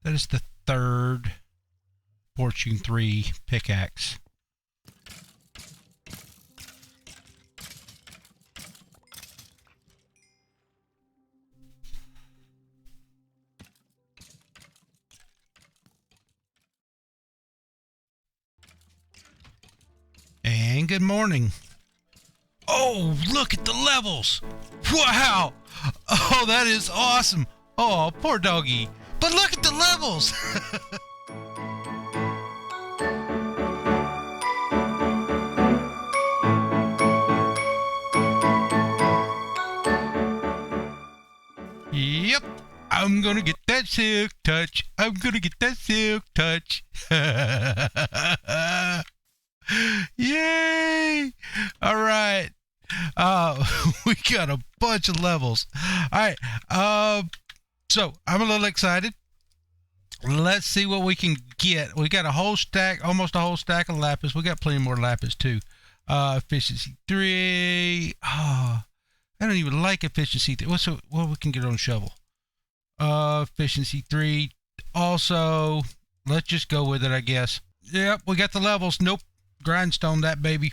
That is the third Fortune 3 pickaxe. And good morning. Oh, look at the levels. Wow. Oh, that is awesome. Oh, poor doggy. But look at the levels. Yep. I'm gonna get that silk touch. I'm gonna get that silk touch. Yay! All right. We got a bunch of levels. All right. So I'm a little excited. Let's see what we can get. We got a whole stack, almost a whole stack of lapis. We got plenty more lapis too. Efficiency 3. Oh, I don't even like efficiency 3. What's what we can get on a shovel? Efficiency 3. Also, let's just go with it, I guess. Yep, we got the levels. Nope. Grindstone that baby.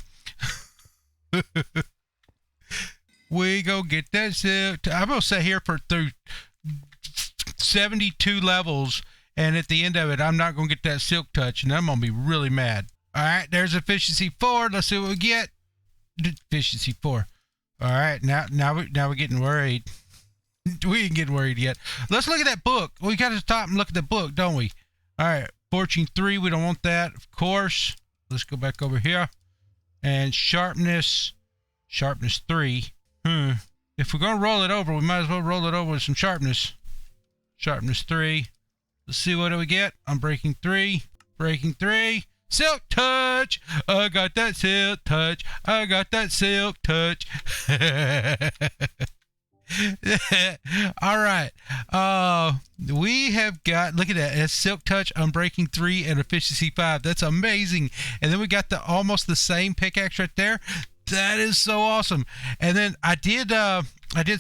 We go get that silk. I'm gonna sit here through 72 levels, and at the end of it, I'm not gonna get that silk touch, and I'm gonna be really mad. All right, there's efficiency 4. Let's see what we get. Efficiency 4. All right, now we're getting worried. We ain't getting worried yet. Let's look at that book. We got to stop and look at the book, don't we? All right, Fortune 3. We don't want that, of course. Let's go back over here. And sharpness 3. If we're going to roll it over, we might as well roll it over with some sharpness. Sharpness 3. Let's see what do we get. I'm breaking 3. Breaking 3. Silk touch. I got that silk touch. I got that silk touch. All right. We have got, look at that. It's silk touch, unbreaking 3, and efficiency 5. That's amazing. And then we got the almost the same pickaxe right there. That is so awesome. And then I did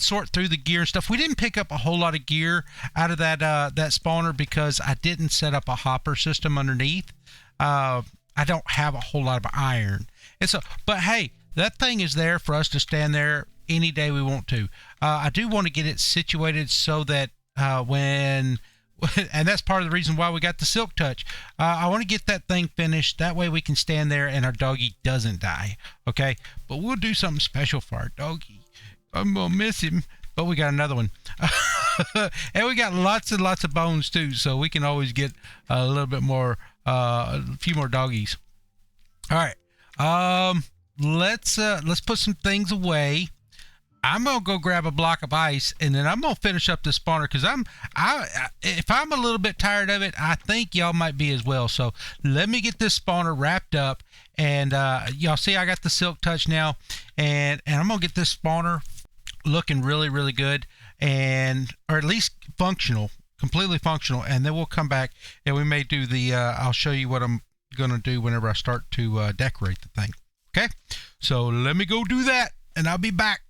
sort through the gear and stuff. We didn't pick up a whole lot of gear out of that spawner because I didn't set up a hopper system underneath. I don't have a whole lot of iron. And so, but hey, that thing is there for us to stand there any day we want to. I do want to get it situated so that and that's part of the reason why we got the silk touch. I want to get that thing finished. That way we can stand there and our doggy doesn't die. Okay, but we'll do something special for our doggy. I'm gonna miss him, but we got another one. And we got lots and lots of bones too, so we can always get a little bit more, a few more doggies. All right, let's put some things away. I'm gonna go grab a block of ice, and then I'm gonna finish up this spawner because if I'm a little bit tired of it, I think y'all might be as well. So let me get this spawner wrapped up, and y'all see I got the silk touch now, and I'm gonna get this spawner looking really, really good, or at least functional, completely functional, and then we'll come back and we may do the. I'll show you what I'm gonna do whenever I start to decorate the thing. Okay, so let me go do that, and I'll be back.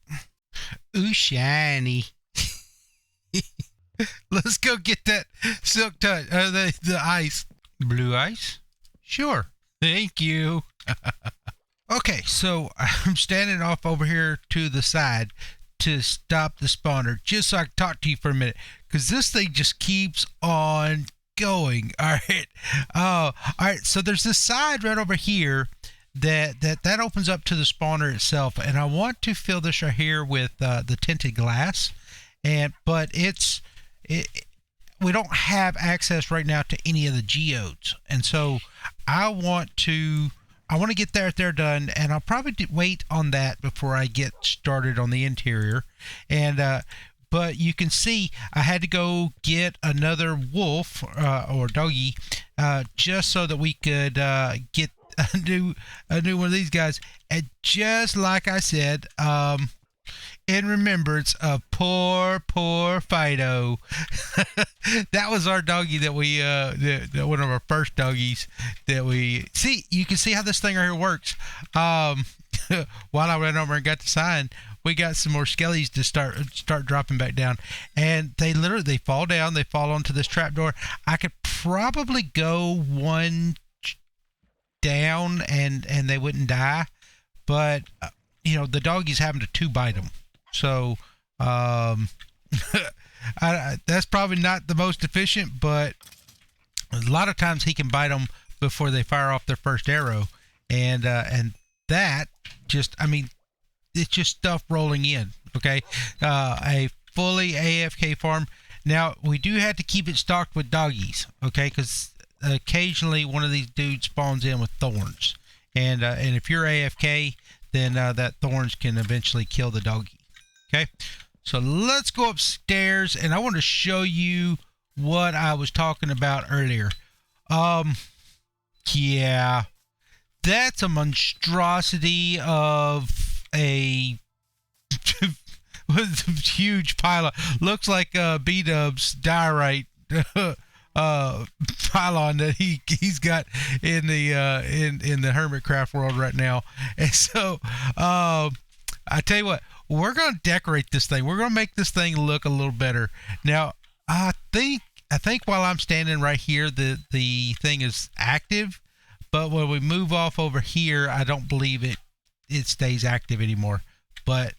Ooh, shiny. Let's go get that silk touch, the ice. Blue ice? Sure. Thank you. Okay, so I'm standing off over here to the side to stop the spawner, just so I can talk to you for a minute, because this thing just keeps on going. All right. All right, so there's this side right over here that opens up to the spawner itself, and I want to fill this right here with the tinted glass, but we don't have access right now to any of the geodes, and so I want to get there done, and I'll probably wait on that before I get started on the interior. And but you can see I had to go get another wolf or doggy just so that we could get a new one of these guys, and just like I said, in remembrance of poor Fido. That was our doggy that we one of our first doggies that we see. You can see how this thing right here works. While I ran over and got the sign, we got some more skellies to start dropping back down, and they fall down. They fall onto this trapdoor. I could probably go one down and they wouldn't die, but the doggy's having to two bite them. So that's probably not the most efficient, but a lot of times he can bite them before they fire off their first arrow, and that just, it's just stuff rolling in. Okay, a fully AFK farm. Now we do have to keep it stocked with doggies, okay, because occasionally one of these dudes spawns in with thorns, and if you're AFK, then that thorns can eventually kill the doggy. Okay, so let's go upstairs, and I want to show you what I was talking about earlier. Yeah, that's a monstrosity of a huge pylon. Looks like B-Dub's diorite pylon that he's got in the Hermitcraft world right now. And so I tell you what, we're gonna decorate this thing. We're gonna make this thing look a little better. Now I think while I'm standing right here, the thing is active, but when we move off over here, I don't believe it stays active anymore. But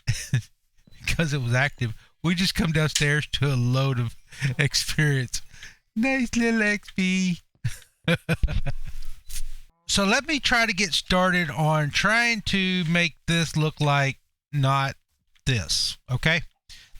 because it was active, we just come downstairs to a load of experience. Nice little XP. So let me try to get started on trying to make this look like not this. Okay,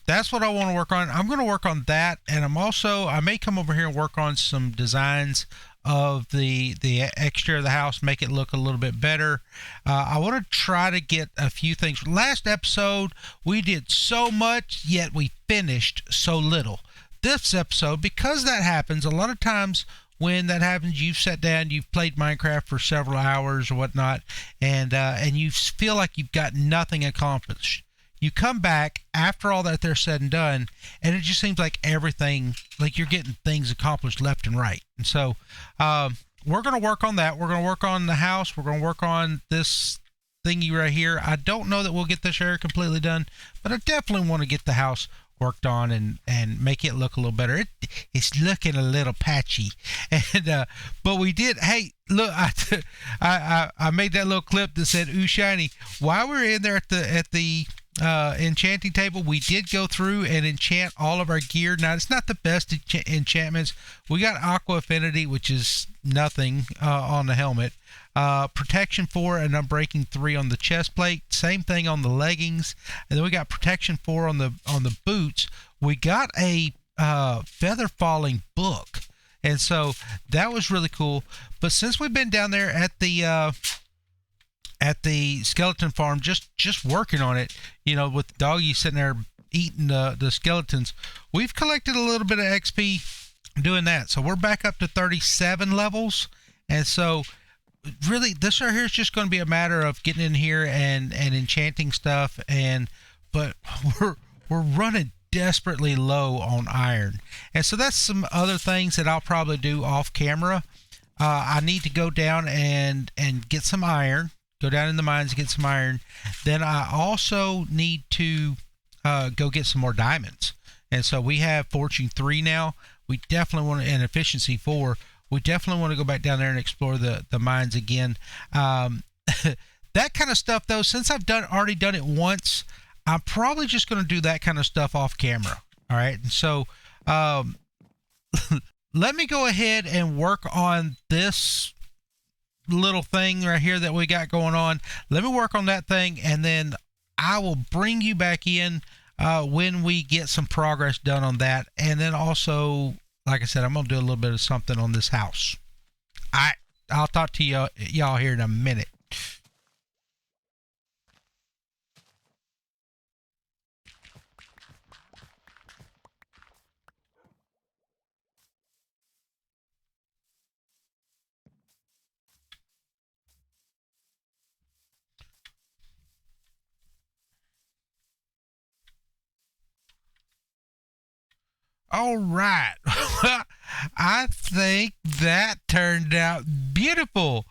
that's what I want to work on. I'm going to work on that, and I may come over here and work on some designs of the exterior of the house, make it look a little bit better. I want to try to get a few things. Last episode we did so much, yet we finished so little. This episode, because that happens a lot of times, when that happens, you've sat down, you've played Minecraft for several hours or whatnot, and you feel like you've got nothing accomplished. You come back after all that they're said and done, and it just seems like everything, like you're getting things accomplished left and right. And so we're going to work on that. We're going to work on the house. We're going to work on this thingy right here. I don't know that we'll get this area completely done, but I definitely want to get the house worked on and make it look a little better. It's looking a little patchy, and but we did. Hey, look, I made that little clip that said "Ooh shiny." While we're in there at the enchanting table, we did go through and enchant all of our gear. Now it's not the best enchantments. We got Aqua Affinity, which is nothing on the helmet. Protection 4 and Unbreaking 3 on the chest plate. Same thing on the leggings. And then we got Protection 4 on the boots. We got a feather falling book, and so that was really cool. But since we've been down there at the skeleton farm, just working on it, with the doggy sitting there eating the skeletons, we've collected a little bit of XP doing that. So we're back up to 37 levels, and so really this right here is just going to be a matter of getting in here and enchanting stuff, but we're running desperately low on iron, and so that's some other things that I'll probably do off camera. I need to go down and get some iron, go down in the mines and get some iron. Then I also need to go get some more diamonds, and so we have Fortune 3 now. We definitely want to, and Efficiency 4. We definitely want to go back down there and explore the mines again. That kind of stuff, though, since I've already done it once, I'm probably just going to do that kind of stuff off camera. All right, and so let me go ahead and work on this little thing right here that we got going on. Let me work on that thing, and then I will bring you back in when we get some progress done on that. And then also, like I said, I'm going to do a little bit of something on this house. I'll talk to y'all here in a minute. All right. I think that turned out beautiful.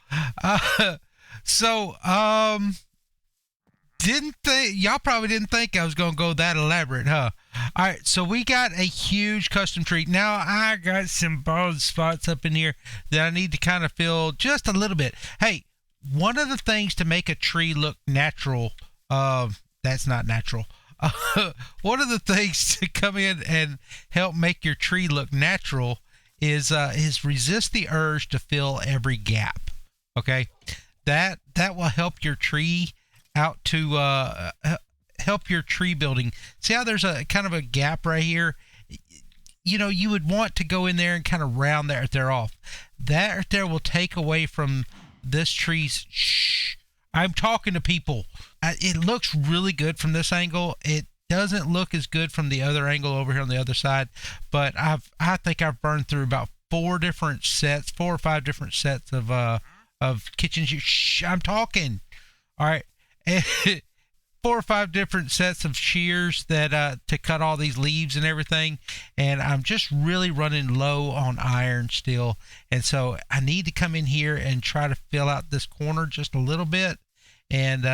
Didn't think y'all probably didn't think I was gonna go that elaborate, huh? All right, so we got a huge custom tree. Now I got some bald spots up in here that I need to kind of fill just a little bit. Hey, one of the things to make a tree look natural, that's not natural. One of the things to come in and help make your tree look natural is resist the urge to fill every gap. Okay, that will help your tree out to help your tree building. See how there's a kind of a gap right here? You know, you would want to go in there and kind of round that right there off. That right there will take away from this tree's. Shh, I'm talking to people. It looks really good from this angle. It doesn't look as good from the other angle over here on the other side. But I think I've burned through about 4 or 5 different sets of kitchen shears. Shh, I'm talking. All right. 4 or 5 different sets of shears that to cut all these leaves and everything, and I'm just really running low on iron still, and so I need to come in here and try to fill out this corner just a little bit, and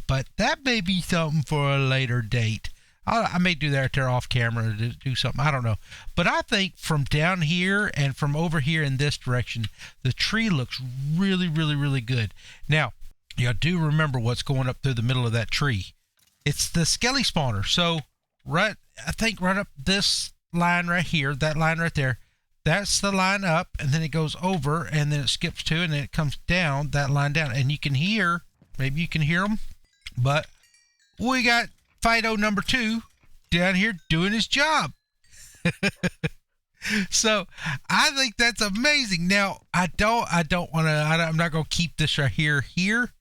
but that may be something for a later date. I may do that there off camera to do something, I don't know, but I think from down here and from over here in this direction, the tree looks really, really, really good. Now, you do remember what's going up through the middle of that tree. It's the skelly spawner. So I think right up this line right here, that line right there, that's the line up, and then it goes over, and then it skips to, and then it comes down, that line down. And you can hear, maybe you can hear them, but we got Fido number 2 down here doing his job. So I think that's amazing. Now I'm not going to keep this right here.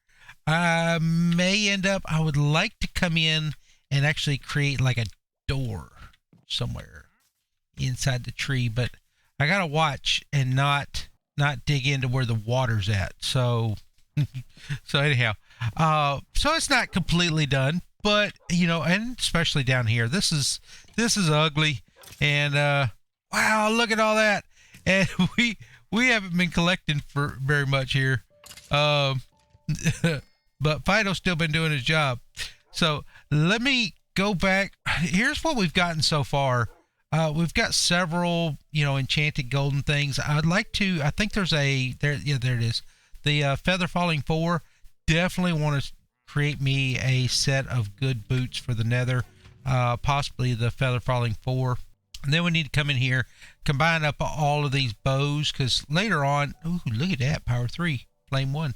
I may end up, I would like to come in and actually create like a door somewhere inside the tree, but I got to watch and not dig into where the water's at. So anyhow, so it's not completely done, but you know, and especially down here, this is ugly, and wow, look at all that. And we haven't been collecting for very much here. But Fido's still been doing his job. So let me go back. Here's what we've gotten so far. We've got several, you know, enchanted golden things. I think there's there it is. The Feather Falling 4. Definitely want to create me a set of good boots for the nether. Possibly the Feather Falling 4. And then we need to come in here, combine up all of these bows, because later on, ooh, look at that, power 3, flame 1.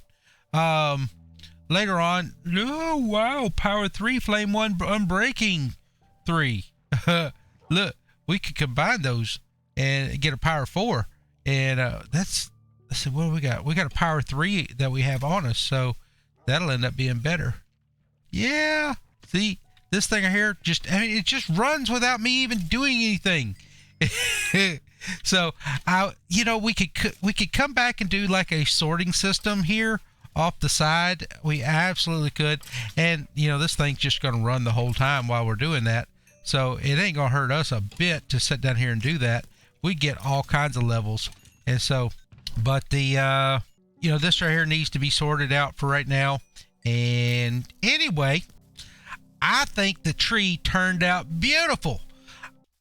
Later on, oh wow, power 3, flame 1, unbreaking 3. Look, we could combine those and get a power 4, and let's see, what do we got? We got a power 3 that we have on us, so that'll end up being better. Yeah, see, this thing right here, it just runs without me even doing anything. So we could come back and do like a sorting system here off the side. We absolutely could, and you know, this thing's just going to run the whole time while we're doing that, so it ain't going to hurt us a bit to sit down here and do that. We get all kinds of levels, and so, but the this right here needs to be sorted out for right now. And anyway, I think the tree turned out beautiful,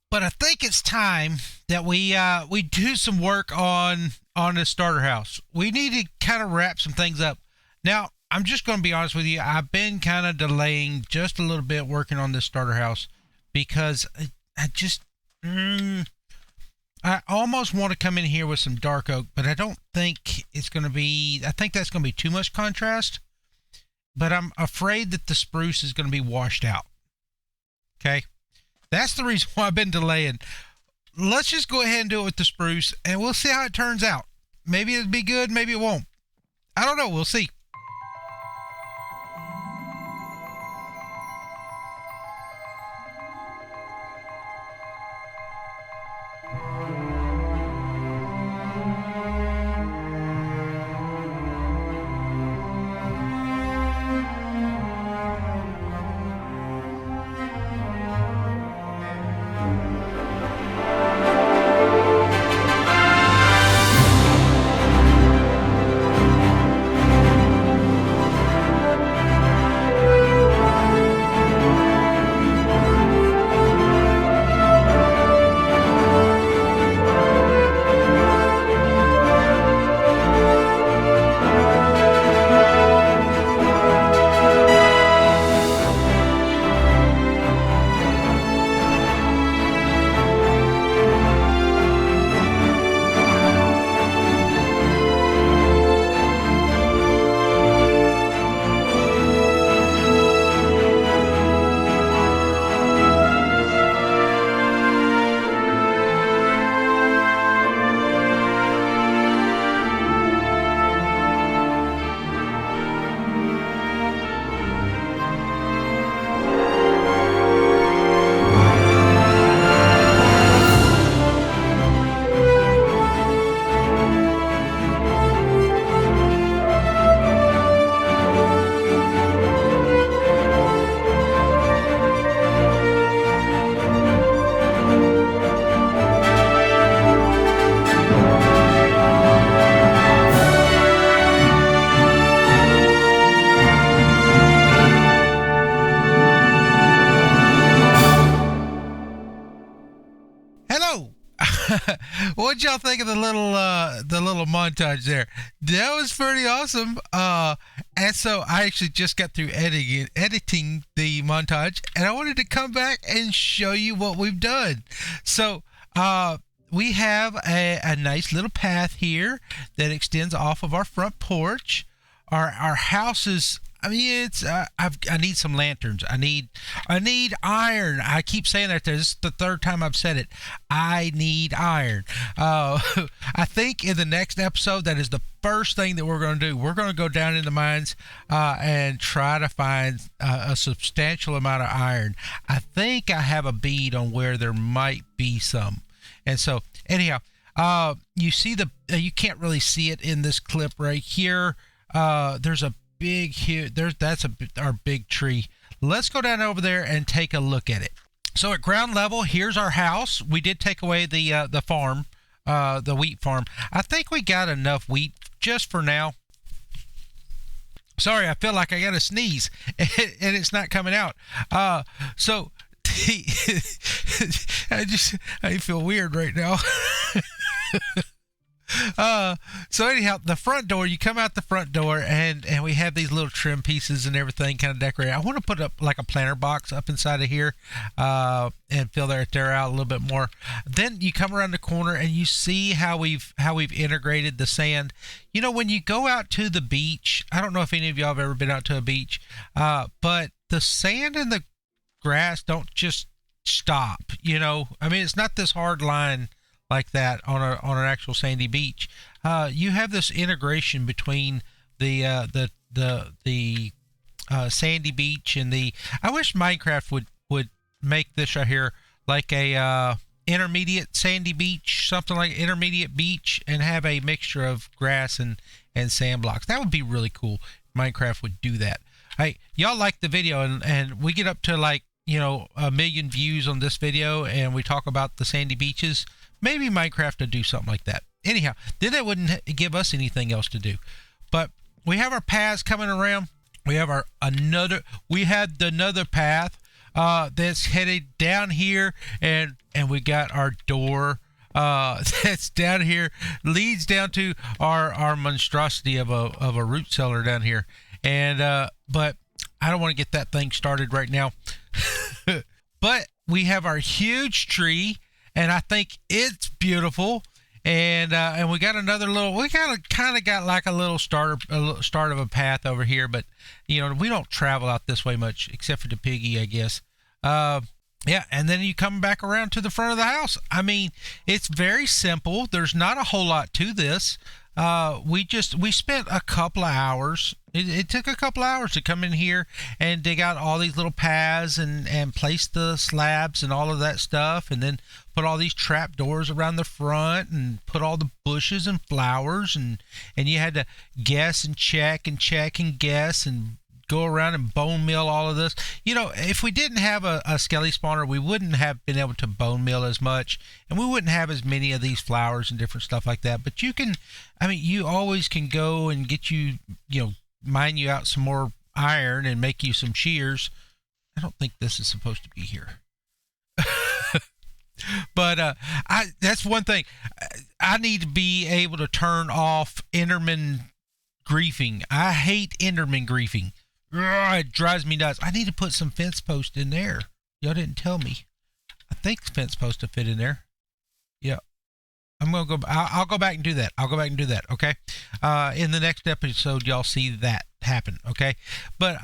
but I think it's time that we do some work on the starter house. We need to kind of wrap some things up. Now, I'm just going to be honest with you. I've been kind of delaying just a little bit working on this starter house because I almost want to come in here with some dark oak, but I don't think it's going to be, I think that's going to be too much contrast, but I'm afraid that the spruce is going to be washed out. Okay. That's the reason why I've been delaying. Let's just go ahead and do it with the spruce, and we'll see how it turns out. Maybe it'll be good, maybe it won't. I don't know. We'll see. did y'all think of the little montage there? That was pretty awesome. And so I actually just got through editing the montage, and I wanted to come back and show you what we've done. So we have a nice little path here that extends off of our front porch. Our house is, I mean, it's I need some lanterns. I need iron. I keep saying that. This is the third time I've said it. I need iron. I think in the next episode, that is the first thing that we're going to do. We're going to go down in the mines and try to find a substantial amount of iron. I think I have a bead on where there might be some. And so, anyhow, you see you can't really see it in this clip right here. There's a big huge our big tree. Let's go down over there and take a look at it. So at ground level, here's our house. We did take away the farm, the wheat farm. I think we got enough wheat just for now. Sorry, I feel like I got to sneeze and it's not coming out. So I feel weird right now. So anyhow, the front door, you come out the front door and we have these little trim pieces and everything kind of decorated. I want to put up like a planter box up inside of here and fill that there out a little bit more. Then you come around the corner and you see how we've integrated the sand. You know, when you go out to the beach, I don't know if any of y'all have ever been out to a beach, but the sand and the grass don't just stop. You know, I mean, it's not this hard line like that on an actual sandy beach. You have this integration between the sandy beach and the. I wish Minecraft would make this right here like a intermediate sandy beach, something like intermediate beach, and have a mixture of grass and sand blocks. That would be really cool. Minecraft would do that. Hey, y'all like the video, and we get up to like, you know, 1 million views on this video, and we talk about the sandy beaches. Maybe Minecraft would do something like that. Anyhow, then it wouldn't give us anything else to do. But we have our paths coming around. We have another path that's headed down here, and we got our door that's down here, leads down to our monstrosity of a root cellar down here. And but I don't want to get that thing started right now. But we have our huge tree, and I think it's beautiful. And we got another little. We kind of got like a little start of a path over here, but you know, we don't travel out this way much, except for the piggy, I guess. Yeah, and then you come back around to the front of the house. I mean, it's very simple. There's not a whole lot to this. We spent a couple of hours. It took a couple of hours to come in here and dig out all these little paths and place the slabs and all of that stuff, and then put all these trap doors around the front and put all the bushes and flowers, and you had to guess and check and guess and go around and bone meal all of this. You know, if we didn't have a skelly spawner, we wouldn't have been able to bone meal as much, and we wouldn't have as many of these flowers and different stuff like that. But you can, I mean, you always can go and get mine you out some more iron and make you some shears. I don't think this is supposed to be here. But that's one thing. I need to be able to turn off Enderman griefing. I hate Enderman griefing. It drives me nuts. I need to put some fence post in there. Y'all didn't tell me. I think the fence post to fit in there. Yeah. I'm going to go. I'll go back and do that. Okay. In the next episode, y'all see that happen. Okay. But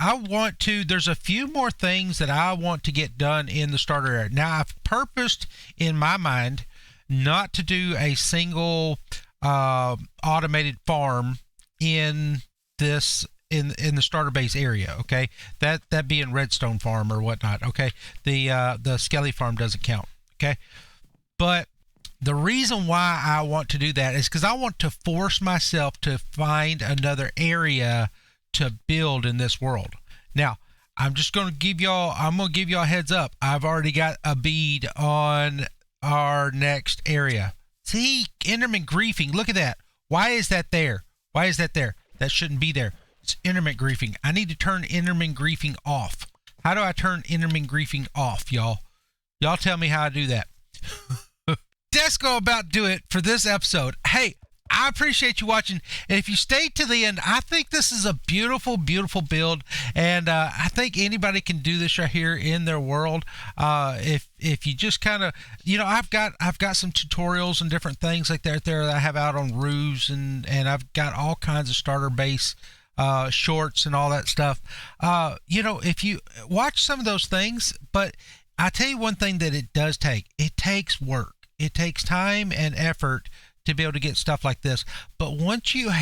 there's a few more things that I want to get done in the starter area. Now, I've purposed in my mind not to do a single automated farm in this in the starter base area. Okay. That being redstone farm or whatnot. Okay. The skelly farm doesn't count. Okay. But the reason why I want to do that is because I want to force myself to find another area to build in this world. Now, I'm going to give y'all a heads up. I've already got a bead on our next area. See, Enderman griefing. Look at that. Why is that there? That shouldn't be there. It's Enderman griefing. I need to turn Enderman griefing off. How do I turn Enderman griefing off, y'all? Y'all tell me how I do that. That's going to about do it for this episode. Hey, I appreciate you watching. And if you stayed to the end, I think this is a beautiful, beautiful build. And I think anybody can do this right here in their world. If you just kind of, I've got some tutorials and different things like that there that I have out on roofs, and I've got all kinds of starter base shorts and all that stuff. If you watch some of those things, but I tell you one thing that it takes work. It takes time and effort to be able to get stuff like this. But once you've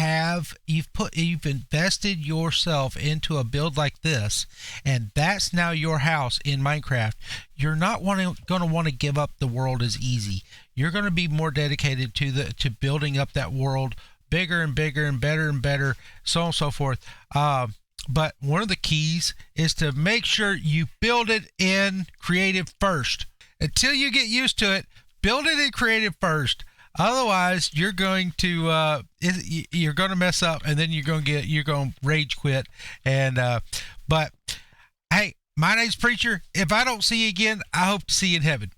invested yourself into a build like this, and that's now your house in Minecraft, you're not going to want to give up the world as easy. You're going to be more dedicated to building up that world bigger and bigger and better, so on and so forth. But one of the keys is to make sure you build it in creative first. Until you get used to it, build it in creative first. Otherwise, you're going to mess up, and then you're going to rage quit. And but hey, my name's Preacher. If I don't see you again, I hope to see you in heaven.